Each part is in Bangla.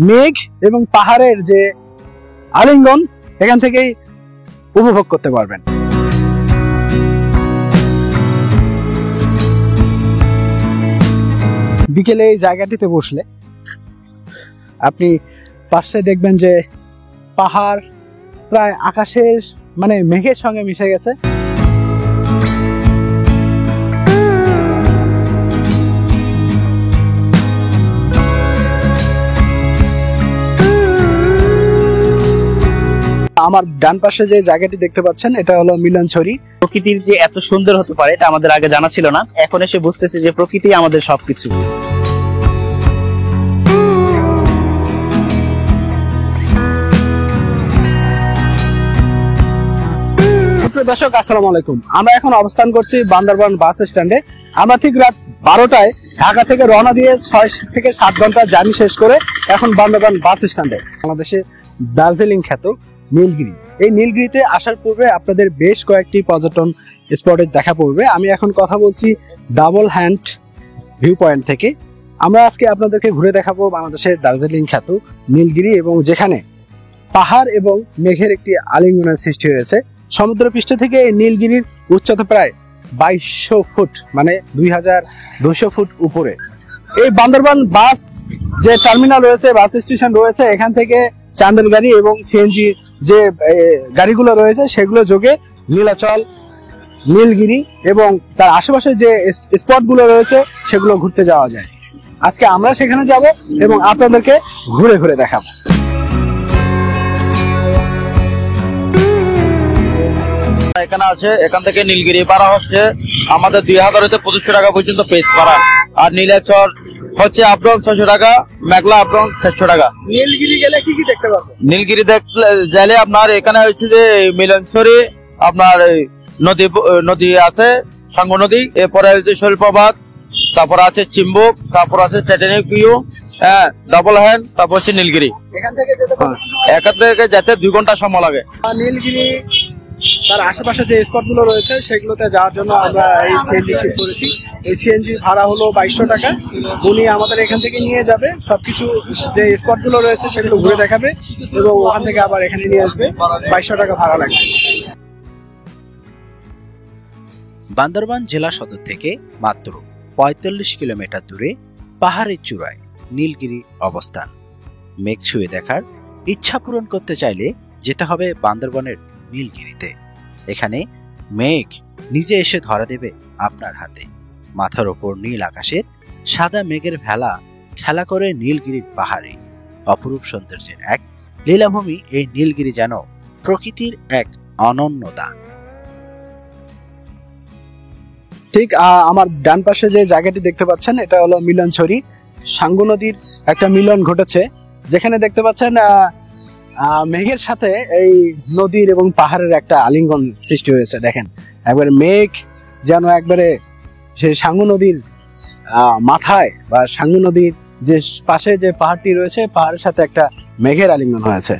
মেঘ এবং পাহাড়ের যে আলিঙ্গন এখান থেকেই উপভোগ করতে পারবেন। বিকেলে এই জায়গাটিতে বসলে আপনি পাশে দেখবেন যে পাহাড় প্রায় আকাশের মানে মেঘের সঙ্গে মিশে গেছে। আমার ডান পাশে যে জায়গাটি দেখতে পাচ্ছেন এটা হলো মিলনছড়ি। প্রকৃতির যে এত সুন্দর হতে পারে এটা আমাদের আগে জানা ছিল না, এখন এসে বুঝতেছি যে প্রকৃতি আমাদের সবকিছু। দর্শক আসসালামু আলাইকুম, আমরা এখন অবস্থান করছি বান্দরবান বাস স্ট্যান্ডে। আমরা ঠিক রাত 12টায় ঢাকা থেকে রওনা দিয়ে 6 থেকে 7 ঘন্টা জার্নি শেষ করে এখন বান্দরবান বাস স্ট্যান্ডে। বাংলাদেশে দার্জিলিং খ্যাত নীলগিরি, এই নীলগিরিতে আসার পূর্বে আপনাদের বেশ কয়েকটি পর্যটন স্পটের দেখা পড়বে। আমি এখন কথা বলছি ডাবল হ্যান্ড ভিউ পয়েন্ট থেকে। আমরা আজকে আপনাদেরকে ঘুরে দেখাবো বাংলাদেশের দার্জিলিং খ্যাত নীলগিরি, এবং যেখানে পাহাড় এবং মেঘের একটি আলিঙ্গনের সৃষ্টি হয়েছে। সমুদ্রপৃষ্ঠ থেকে এই নীলগিরির উচ্চতা প্রায় 2200 ফুট, মানে 2200 ফুট উপরে। এই বান্দরবান বাস যে টার্মিনাল রয়েছে, বাস স্টেশন রয়েছে, এখান থেকে চান্দের গাড়ি এবং সিএনজি যে গাড়িগুলো রয়েছে সেগুলো যোগে নীলাচল, নীলগিরি এবং তার আশেপাশে যে স্পটগুলো রয়েছে সেগুলো ঘুরতে যাওয়া যায়। আজকে আমরা সেখানে যাব এবং আপনাদেরকে ঘুরে ঘুরে দেখাবো। এখানে আছে, এখান থেকে নীলগিরি পাড়া হচ্ছে আমাদের 2000 হতে 2500 টাকা পর্যন্ত পেজ পাড়া, আর নীলাচল হচ্ছে আপডাউন 600 টাকা, মেঘলা আপডাউন 700 টাকা। নীলগিরি গেলে কি কি দেখতে পাবো? নীলগিরি দেখলে গেলে আপনার এখানে হচ্ছে যে মিলনছড়ি, আপনার নদী আছে সাঙ্গু নদী, এরপরে হচ্ছে শৈলপ্রপাত, তারপর আছে চিম্বুক, তারপর আছে টাইটানিক ভিউ, ডাবল হ্যান্ড, তারপর হচ্ছে নীলগিরি। এখান থেকে যেতে 2 ঘন্টা সময় লাগে। নীলগিরি তার আশেপাশে যে স্পটগুলো রয়েছে সেগুলোতে যাওয়ার জন্য আমরা এই সিএনজি ঠিক করেছি। এই সিএনজি ভাড়া হলো 2200 টাকা। উনি আমাদের এখান থেকে নিয়ে যাবে, সবকিছু যে স্পটগুলো রয়েছে সেগুলো ঘুরে দেখাবে এবং ওখান থেকে আবার এখানে নিয়ে আসবে। 2200 টাকা ভাড়া লাগবে। বান্দরবান জেলা সদর থেকে মাত্র 45 কিলোমিটার দূরে পাহাড়ের চূড়ায় নীলগিরি অবস্থান। মেঘ ছুঁয়ে দেখার ইচ্ছা পূরণ করতে চাইলে যেতে হবে বান্দরবানের নীলগিরিতে। এখানে মেঘ নিজে এসে ধরা দেবে আপনার হাতে। মাথার ওপর নীল আকাশের সাদা মেঘের ভেলা খেলা করে নীলগিরির পাহাড়ে। অপরূপ সৌন্দর্যের এক লীলাভূমি এই নীলগিরি, যেন প্রকৃতির এক অনন্য দান। ঠিক আমার ডান পাশে যে জায়গাটি দেখতে পাচ্ছেন এটা হলো মিলনছড়ি। সাঙ্গু নদীর একটা মিলন ঘটেছে, যেখানে দেখতে পাচ্ছেন মেঘের সাথে এই নদীর এবং পাহাড়ের একটা আলিঙ্গন সৃষ্টি হয়েছে। দেখেন একবারে মেঘ যেন একবারে সেই সাঙ্গু নদীর মাথায় বা সাঙ্গু নদীর যে পাশে যে পাহাড়টি রয়েছে পাহাড়ের সাথে একটা মেঘের আলিঙ্গন হয়েছে।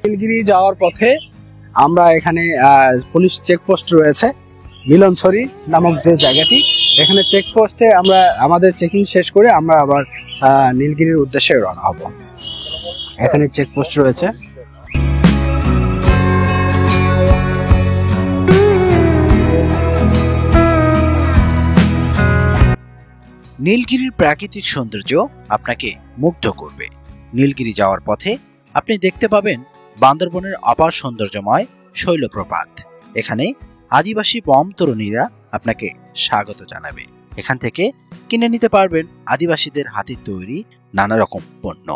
নীলগিরি যাওয়ার পথে আমরা এখানে পুলিশ চেকপোস্ট রয়েছে মিলনছড়ি নামক যে জায়গাটি, এখানে চেকপোস্টে আমরা আমাদের চেকিং শেষ করে আমরা আবার নীলগিরির উদ্দেশ্যে রওনা হব। এখানে চেকপোস্ট রয়েছে। নীলগিরির প্রাকৃতিক সৌন্দর্য আপনাকে মুগ্ধ করবে। নীলগিরি যাওয়ার পথে আপনি দেখতে পাবেন বান্দরবনের অপার সৌন্দর্যময় শৈলপ্রপাত। এখানে আদিবাসী বম তরুণীরা আপনাকে স্বাগত জানাবে। এখান থেকে কিনে নিতে পারবেন আদিবাসীদের হাতের তৈরি নানা রকম পণ্য।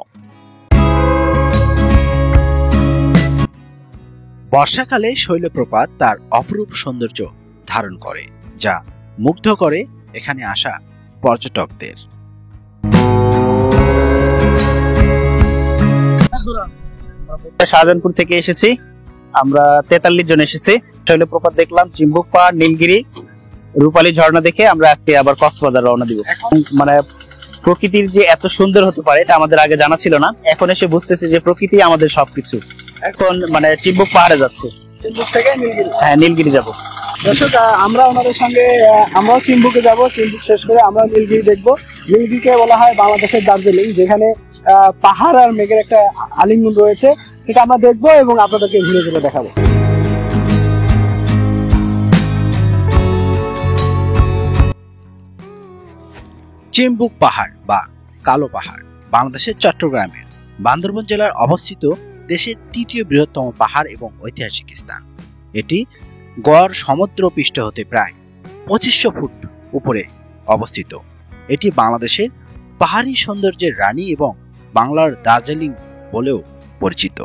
বর্ষাকালে শৈলপ্রপাত তার অপরূপ সৌন্দর্য ধারণ করে, যা মুগ্ধ করে এখানে আসা পর্যটকদের। শাহজাহানপুর থেকে এসেছি, আমরা 43 জন এসেছি। শৈলপ্রপাত দেখলাম, চিম্বুক পাহাড়, নীলগিরি, রূপালী ঝর্ণা দেখে আমরা আজকে আবার কক্সবাজার রওনা দিব। মানে প্রকৃতির যে এত সুন্দর হতে পারে এটা আমাদের আগে জানা ছিল না, এখন এসে বুঝতেছি যে প্রকৃতি আমাদের সবকিছু। এখন মানে চিম্বুক পাহাড়ে যাচ্ছে, চিম্বুক থেকে নীলগিরি। হ্যাঁ, নীলগিরি যাবো। দর্শক আমরা ওনাদের সঙ্গে আমরাও চিম্বুকে যাব, চিম্বুক শেষ করে আমরা নীলগিরি দেখবো। নীলগিরিকে বলা হয় বাংলাদেশের দার্জিলিং, যেখানে পাহাড় আর মেঘের একটা আলিঙ্গন রয়েছে, এটা আমরা দেখবো এবং আপনাদেরকে ঘুরে ঘুরে দেখাবো। চিম্বুক পাহাড় বা কালো পাহাড় বাংলাদেশের চট্টগ্রামের বান্দরবান জেলার অবস্থিত দেশের তৃতীয় বৃহত্তম পাহাড় এবং ঐতিহাসিক স্থান। এটি গড় সমুদ্র পৃষ্ঠ হতে প্রায় 2500 ফুট উপরে অবস্থিত। এটি বাংলাদেশের পাহাড়ি সৌন্দর্যের রানী এবং বাংলার দার্জিলিং বলেও পরিচিত।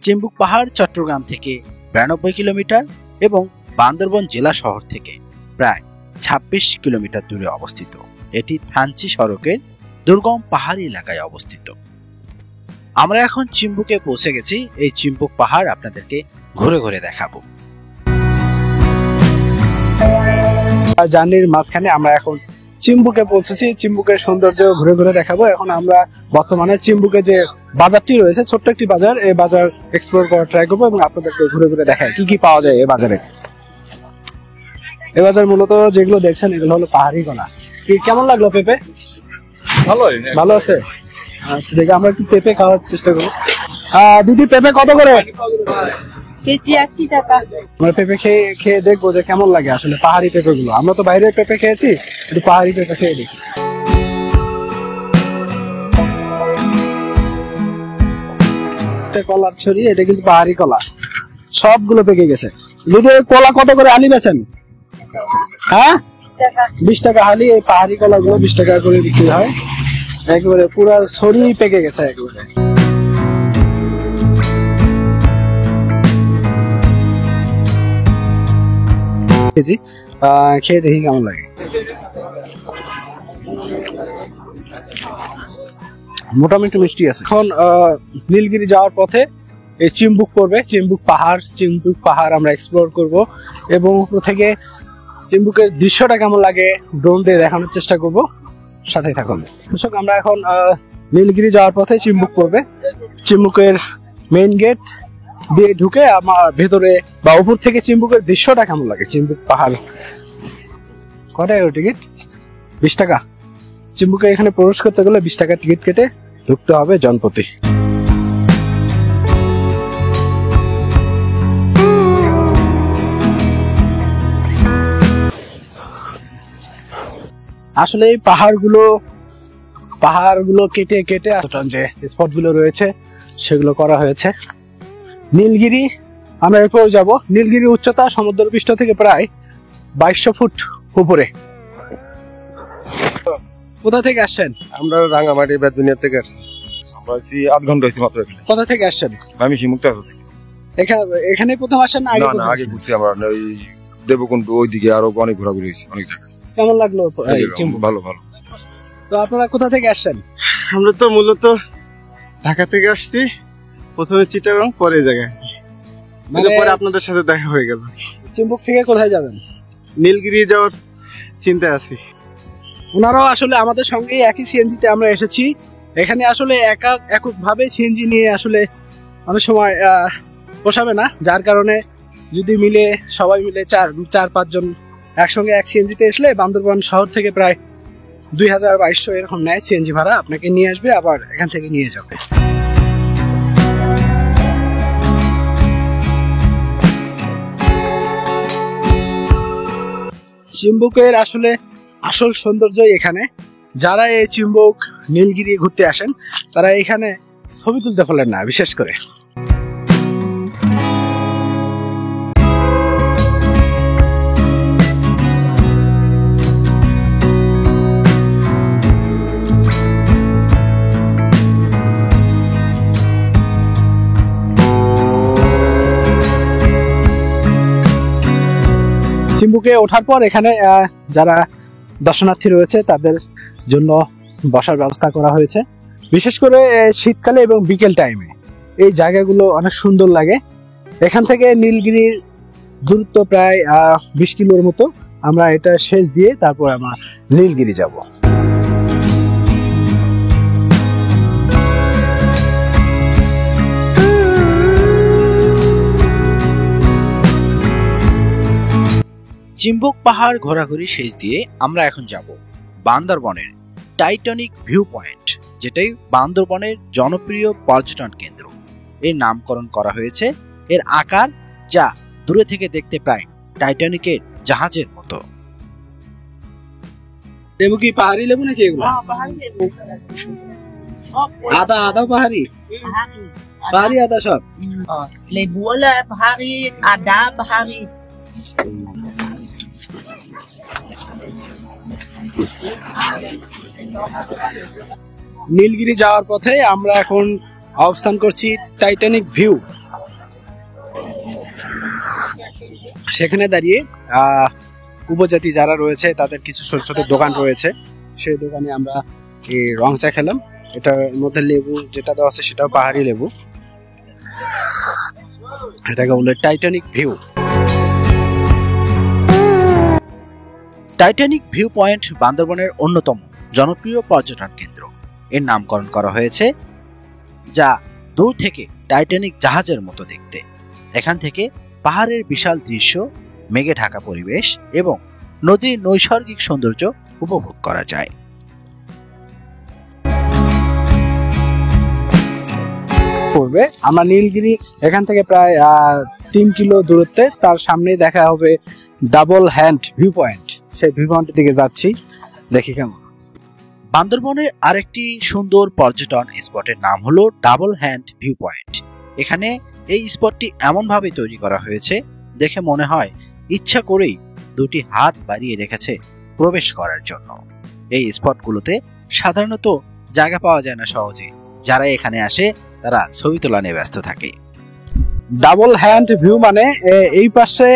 চিম্বুক পাহাড় চট্টগ্রাম থেকে 92 কিলোমিটার এবং বান্দরবান জেলা শহর থেকে প্রায় 26 কিলোমিটার দূরে অবস্থিত। এটি থানচি সড়কের দুর্গম পাহাড়ি এলাকায় অবস্থিত। আমরা এখন চিম্বুকে পৌঁছে গেছি। এই চিম্বুক পাহাড় আপনাদেরকে ঘুরে ঘুরে দেখাবো। জার্নির মাঝখানে আমরা এখন চিম্বুকে পৌঁছেছি। চিম্বুকের সৌন্দর্য ঘুরে ঘুরে দেখাবো। এখন আমরা বর্তমানে চিম্বুকে যে বাজারটি রয়েছে, ছোট্ট একটি বাজার, এই বাজার এক্সপ্লোর করার ট্রাই করবো এবং আপনাদেরকে ঘুরে ঘুরে দেখাই কি কি পাওয়া যায় এই বাজারে। এই বাজার মূলত যেগুলো দেখছেন এগুলো হলো পাহাড়ি কলা। কি কেমন লাগলো পেঁপে? ভালো আছে। আচ্ছা, দেখি আমরা একটু পেঁপে খাওয়ার চেষ্টা করবো। দিদি, পেঁপে কত করে? কেজি 80 টাকা। আমরা পেঁপে খেয়ে দেখবো যে কেমন লাগে আসলে পাহাড়ি পেঁপে গুলো। আমরা তো বাইরের পেঁপে খেয়েছি, একটু পাহাড়ি পেঁপে খেয়ে দেখি। কলার ছড়ি, এটা কিন্তু পাহাড়ি কলা, সবগুলো পেকে গেছে। দিদি, কলা কত করে আলি বেচেন? হ্যাঁ, 20 টাকা হালি। এই পাহাড়ি কলা গুলো 20 টাকা করে বিক্রি হয়। একেবারে পুরা ছড়ি পেকে গেছে একেবারে। খেয়ে দেখি কেমন লাগে। মোটামুটি মিষ্টি আছে। এখন নীলগিরি যাওয়ার পথে এই চিম্বুক পড়বে। চিম্বুক পাহাড় আমরা এক্সপ্লোর করব এবং উপর থেকে চিম্বুকের দৃশ্যটা কেমন লাগে ড্রোন দিয়ে দেখানোর চেষ্টা করব। সাথে থাকুন দর্শক। আমরা এখন নীলগিরি যাওয়ার পথে চিম্বুক পড়বে। চিম্বুকের মেইন গেট দিয়ে ঢুকে আমার ভেতরে বা উপর থেকে চিম্বুকের দৃশ্যটা কেমন লাগে। চিম্বুক পাহাড় কত টাকা টিকিট? 20 টাকা। চিম্বুকে এখানে প্রবেশ করতে গেলে 20 টাকা টিকিট কেটে ঢুকতে হবে জনপ্রতি। আসলে এই পাহাড়গুলো কেটে কেটে যে স্পট গুলো রয়েছে সেগুলো করা হয়েছে। নীলগিরি আমরা এরপর যাব। নীলগিরির উচ্চতা সমুদ্র পৃষ্ঠ থেকে প্রায় 2200 ফুট উপরে। কোথা থেকে আসছেন? আমরা রাঙ্গামাটি বেদবিনিয়া থেকে আসছি। আমরা 8 ঘন্টা হয়েছে মাত্র এখানে। কোথা থেকে আসছেন? আমি শিমুক্ত আছি। এখানে প্রথম আসেন না আগে? না, আগে ঘুরছি আমরা ওই দেবকুণ্ড ওইদিকে আরো অনেক ঘোরাঘুরি হয়েছে অনেক জায়গায়। কেমন লাগলো? ভালো ভালো। তো আপনারা কোথা থেকে আসছেন? আমরা তো মূলত ঢাকা থেকে আসছি, প্রথমে চিটাগাং, পরে জায়গায়, মানে পরে আপনাদের সাথে দেখা হয়ে গেল। চিম্বুক থেকে কোথায় যাবেন? নীলগিরি যাওয়ার চিন্তায় আছি। ওনারাও আসলে আমাদের সঙ্গে একই সিএনজিতে আমরা এসেছি। এখানে আসলে এককভাবে সিএনজি নিয়ে আসলে অনেক সময় পোষাবে না, যার কারণে যদি সবাই মিলে 4-5 জন একসঙ্গে এক সিএনজিতে আসলে বান্দরবান শহর থেকে প্রায় 2200 এরকম নেয় সিএনজি ভাড়া। আপনাকে নিয়ে আসবে আবার এখান থেকে নিয়ে যাবে। চিম্বুকের আসলে আসল সৌন্দর্য এখানে। যারা এই চিম্বুক নীলগিরি ঘুরতে আসেন তারা এখানে ছবি তুলতে পারলেন না বিশেষ করে। চিম্বুকে ওঠার পর এখানে যারা দর্শনার্থী রয়েছে তাদের জন্য বসার ব্যবস্থা করা হয়েছে। বিশেষ করে শীতকালে এবং বিকেল টাইমে এই জায়গাগুলো অনেক সুন্দর লাগে। এখান থেকে নীলগিরির দূরত্ব প্রায় 20 কিলোর মতো। আমরা এটা শেষ দিয়ে তারপর আমরা নীলগিরি যাব। চিম্বুক পাহাড় ঘোরাঘুরি শেষ দিয়ে আমরা এখন যাব বান্দরবনের টাইটানিক ভিউ পয়েন্ট যেটাই বান্দরবনের জনপ্রিয় পর্যটন কেন্দ্র। এর নামকরণ করা হয়েছে এর আকার, যা দূরে থেকে দেখতে প্রায় টাইটানিকের জাহাজের মতো। লেবু কি পাহাড়ি লেবু নাকি এগুলো? আদা আদা পাহাড়ি, পাহাড়ি আদা সব। লেবু হলো পাহাড়ি, আদা পাহাড়ি। নীলগিরি যাওয়ার পথে আমরা এখন অবস্থান করছি টাইটানিক ভিউ। সেখানে দাঁড়িয়ে উপজাতি যারা রয়েছে তাদের কিছু ছোট ছোট দোকান রয়েছে, সেই দোকানে আমরা এই রং চা খেলাম। এটার মধ্যে লেবু যেটা দেওয়া আছে সেটাও পাহাড়ি লেবু। এটাকে বলে Titanic view. Titanic view point বান্দরবনের অন্যতম জনপ্রিয় পর্যটন কেন্দ্র। এর নামকরণ করা হয়েছে, যা দূর থেকে টাইটানিক জাহাজের মতো দেখতে। এখান থেকে পাহাড়ের বিশাল দৃশ্য, মেঘে ঢাকা পরিবেশ এবং নদীর নৈসর্গিক সৌন্দর্য উপভোগ করা যায়। পড়বে আমরা নীলগিরি এখান থেকে প্রায় 3 কিলো দূরত্বে, তার সামনেই দেখা হবে ডাবল হ্যান্ড ভিউ পয়েন্ট। সেই ভিউ পয়েন্টের দিকে যাচ্ছি, দেখি কেমন। বান্দরবনের আরেকটি সুন্দর পর্যটন স্পটের নাম হলো ডাবল হ্যান্ড ভিউ পয়েন্ট। এখানে এই স্পটটি এমনভাবে তৈরি করা হয়েছে, দেখে মনে হয় ইচ্ছা করেই দুটি হাত বাড়িয়ে রেখেছে প্রবেশ করার জন্য। এই স্পটগুলোতে সাধারণত জায়গা পাওয়া যায় না সহজে। যারা এখানে আসে তারা ছবি তোলা নিয়ে ব্যস্ত থাকে। ডাবল হ্যান্ড ভিউ মানে এই পাশে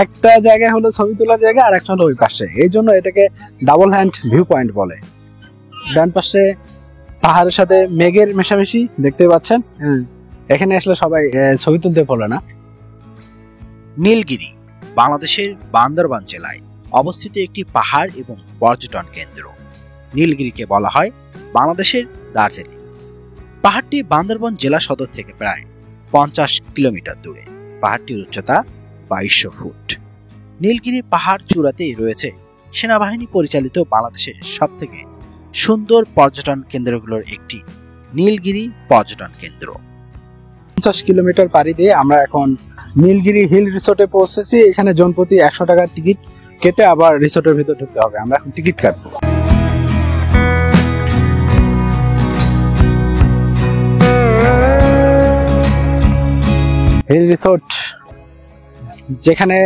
একটা জায়গা হলো ছবি তোলার জায়গা, আর একটা হলো ওই পাশে, এই জন্য এটাকে ডাবল হ্যান্ড ভিউ পয়েন্ট বলে। ডান পাশে পাহাড়ের সাথে মেঘের মেশামেশি দেখতে পাচ্ছেন। এখানে আসলে সবাই ছবি তুলতে পারলো না। নীলগিরি বাংলাদেশের বান্দরবান জেলায় অবস্থিত একটি পাহাড় এবং পর্যটন কেন্দ্র। নীলগিরিকে বলা হয় বাংলাদেশের দার্জিলিং। পাহাড়টি বান্দরবান জেলা সদর থেকে প্রায় 50 কিলোমিটার দূরে। পাহাড়টির উচ্চতা 2200 ফুট। নীলগিরি পাহাড় চূড়াতেই রয়েছে সেনাবাহিনী পরিচালিত বাংলাদেশের সবথেকে সুন্দর পর্যটন কেন্দ্রগুলোর একটি, নীলগিরি পর্যটন কেন্দ্র। 50 কিলোমিটার পাড়ি দিয়ে আমরা এখন নীলগিরি হিল রিসোর্টে পৌঁছেছি। এখানে জনপ্রতি 100 টাকার টিকিট কেটে আবার রিসোর্টের ভিতর ঢুকতে হবে। আমরা এখন টিকিট কাটবো। হিল রিসোর্ট, যেখানে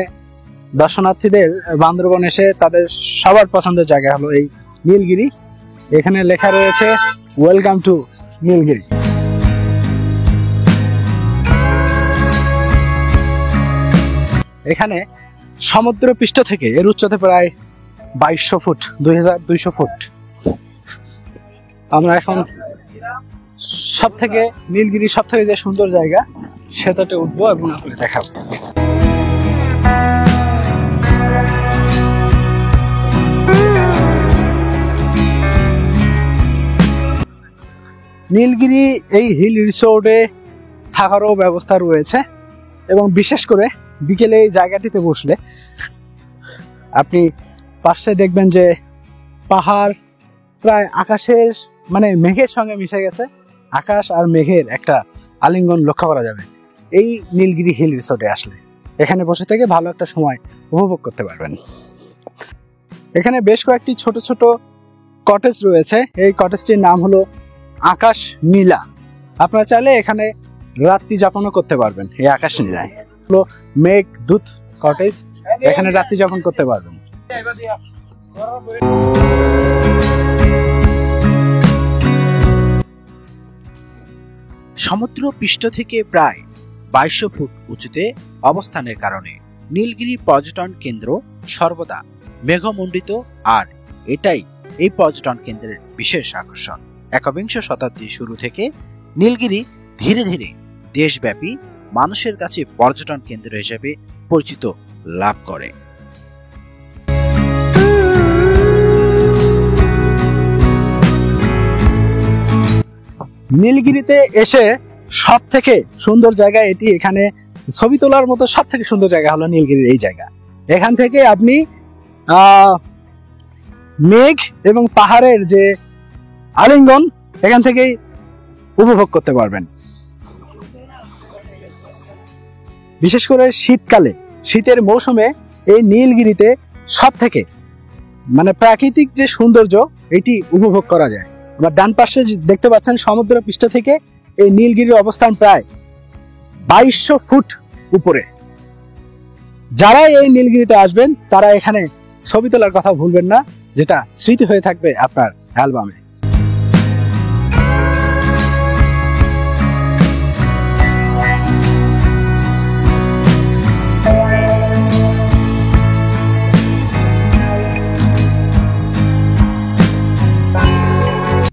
দর্শনার্থীদের বান্দরবন এসে তাদের সবার পছন্দের জায়গা হলো এই নীলগিরি। এখানে লেখা রয়েছে ওয়েলকাম টু নীলগিরি। এখানে সমুদ্র পৃষ্ঠ থেকে এর উচ্চতা প্রায় 2200 ফুট, 2200 ফুট। আমরা এখন নীলগিরি সব থেকে যে সুন্দর জায়গা সেটাতে উঠবো এবং আপনাদের দেখাবো। নীলগিরি এই হিল রিসোর্টে থাকারও ব্যবস্থা রয়েছে, এবং বিশেষ করে বিকেলে এই জায়গাটিতে বসলে আপনি পাশে দেখবেন যে পাহাড় প্রায় আকাশের মানে মেঘের সঙ্গে মিশে গেছে। আকাশ আর মেঘের একটা আলিঙ্গন লক্ষ্য করা যাবে এই নীলগিরি হিল রিসোর্টে আসলে। এখানে বসে থেকে ভালো একটা সময় উপভোগ করতে পারবেন। এখানে বেশ কয়েকটি ছোট ছোট কটেজ রয়েছে। এই কটেজটির নাম হলো আকাশ নীলা। আপনারা চাইলে এখানে রাত্রি যাপনও করতে পারবেন। এই আকাশ নীলায় হলো মেঘ দূত কটেজ, এখানে রাত্রি যাপন করতে পারবেন। সমুদ্র পৃষ্ঠ থেকে প্রায় 2200 ফুট উঁচুতে অবস্থানের কারণে নীলগিরি পর্যটন কেন্দ্র সর্বদা মেঘমণ্ডিত, আর এটাই এই পর্যটন কেন্দ্রের বিশেষ আকর্ষণ। একবিংশ শতাব্দীর শুরু থেকে নীলগিরি ধীরে ধীরে দেশব্যাপী মানুষের কাছে পর্যটন কেন্দ্র হিসেবে পরিচিত লাভ করে। নীলগিরিতে এসে সব থেকে সুন্দর জায়গা এটি। এখানে ছবি তোলার মতো সব থেকে সুন্দর জায়গা হলো নীলগিরির এই জায়গা। এখান থেকে আপনি মেঘ এবং পাহাড়ের যে আলিঙ্গন এখান থেকেই উপভোগ করতে পারবেন। বিশেষ করে শীতকালে, শীতের মৌসুমে এই নীলগিরিতে সব থেকে মানে প্রাকৃতিক যে সৌন্দর্য এটি উপভোগ করা যায়। আমার ডান পাশে দেখতে পাচ্ছেন সমুদ্র পৃষ্ঠ থেকে এই নীলগিরির অবস্থান প্রায় 2200 ফুট উপরে। যারা এই নীলগিরিতে আসবেন তারা এখানে ছবি তোলার কথা ভুলবেন না, যেটা স্মৃতি হয়ে থাকবে আপনার অ্যালবামে।